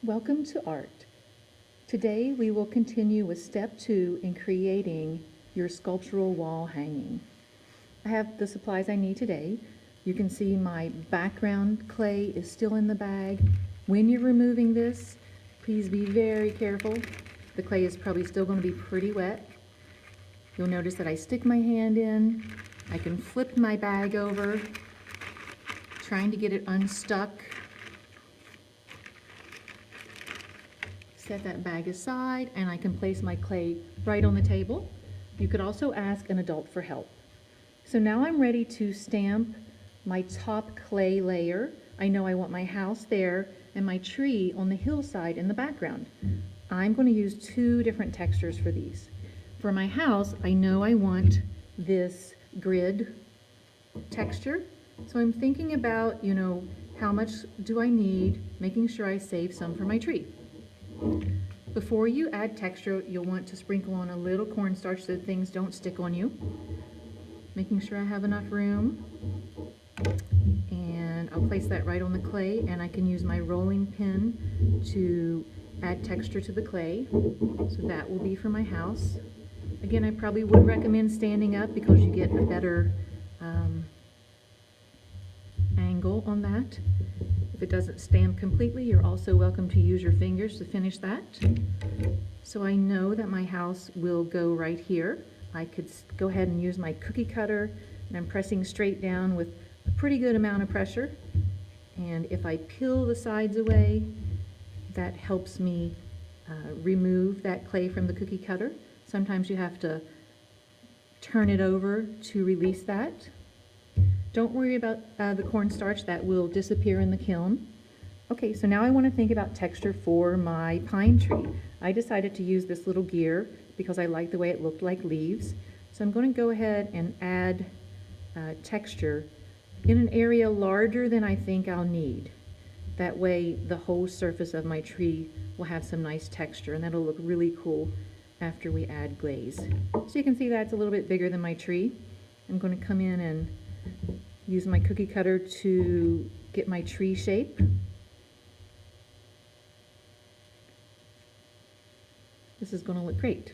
Welcome to art. Today we will continue with step 2 in creating your sculptural wall hanging. I have the supplies I need today. You can see my background clay is still in the bag. When you're removing this, please be very careful. The clay is probably still going to be pretty wet. You'll notice that I stick my hand in. I can flip my bag over, trying to get it unstuck. Set that bag aside, and I can place my clay right on the table. You could also ask an adult for help. So now I'm ready to stamp my top clay layer. I know I want my house there and my tree on the hillside in the background. I'm going to use 2 different textures for these. For my house, I know I want this grid texture. So I'm thinking about, how much do I need, making sure I save some for my tree. Before you add texture, you'll want to sprinkle on a little cornstarch so things don't stick on you. Making sure I have enough room. And I'll place that right on the clay, and I can use my rolling pin to add texture to the clay. So that will be for my house. Again, I probably would recommend standing up because you get a better angle on that. If it doesn't stamp completely, you're also welcome to use your fingers to finish that. So I know that my house will go right here. I could go ahead and use my cookie cutter, and I'm pressing straight down with a pretty good amount of pressure. And if I peel the sides away, that helps me remove that clay from the cookie cutter. Sometimes you have to turn it over to release that. Don't worry about the cornstarch, that will disappear in the kiln. Okay, so now I want to think about texture for my pine tree. I decided to use this little gear because I like the way it looked like leaves. So I'm going to go ahead and add texture in an area larger than I think I'll need. That way the whole surface of my tree will have some nice texture, and that'll look really cool after we add glaze. So you can see that's a little bit bigger than my tree. I'm going to come in and use my cookie cutter to get my tree shape. This is going to look great.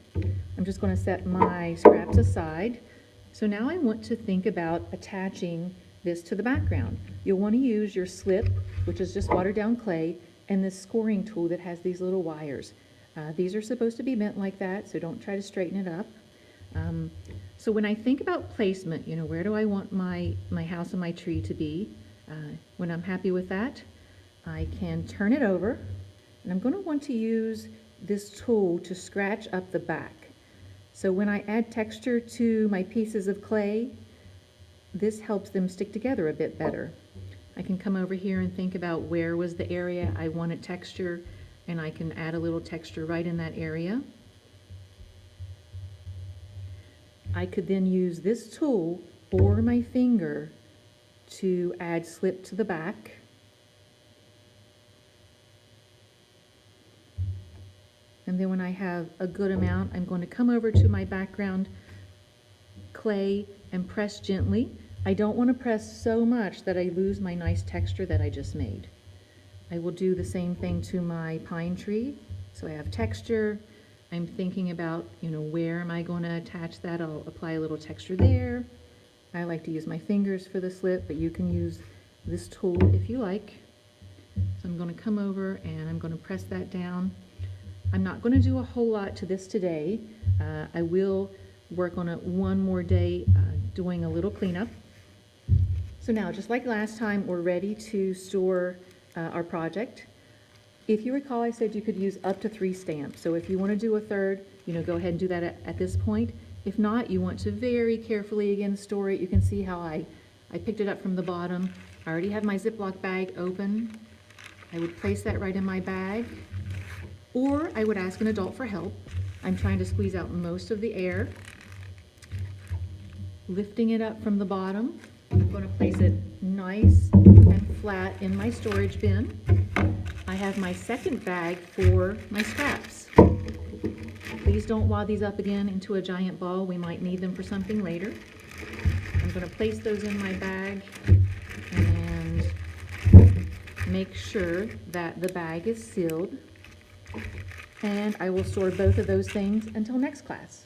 I'm just going to set my scraps aside. So now I want to think about attaching this to the background. You'll want to use your slip, which is just watered down clay, and this scoring tool that has these little wires. These are supposed to be bent like that, so don't try to straighten it up. So when I think about placement, where do I want my house and my tree to be? When I'm happy with that, I can turn it over, and I'm going to want to use this tool to scratch up the back. So when I add texture to my pieces of clay, this helps them stick together a bit better. I can come over here and think about where was the area I wanted texture, and I can add a little texture right in that area. I could then use this tool or my finger to add slip to the back. And then when I have a good amount, I'm going to come over to my background clay and press gently. I don't want to press so much that I lose my nice texture that I just made. I will do the same thing to my pine tree. So I have texture. I'm thinking about, where am I going to attach that? I'll apply a little texture there. I like to use my fingers for the slip, but you can use this tool if you like. So I'm going to come over and I'm going to press that down. I'm not going to do a whole lot to this today. I will work on it one more day, doing a little cleanup. So now, just like last time, we're ready to store our project. If you recall, I said you could use up to 3 stamps. So if you want to do a third, go ahead and do that at this point. If not, you want to very carefully again store it. You can see how I picked it up from the bottom. I already have my Ziploc bag open. I would place that right in my bag, or I would ask an adult for help. I'm trying to squeeze out most of the air. Lifting it up from the bottom, I'm going to place it nice and flat in my storage bin. I have my second bag for my scraps. Please don't wad these up again into a giant ball. We might need them for something later. I'm going to place those in my bag and make sure that the bag is sealed, and I will store both of those things until next class.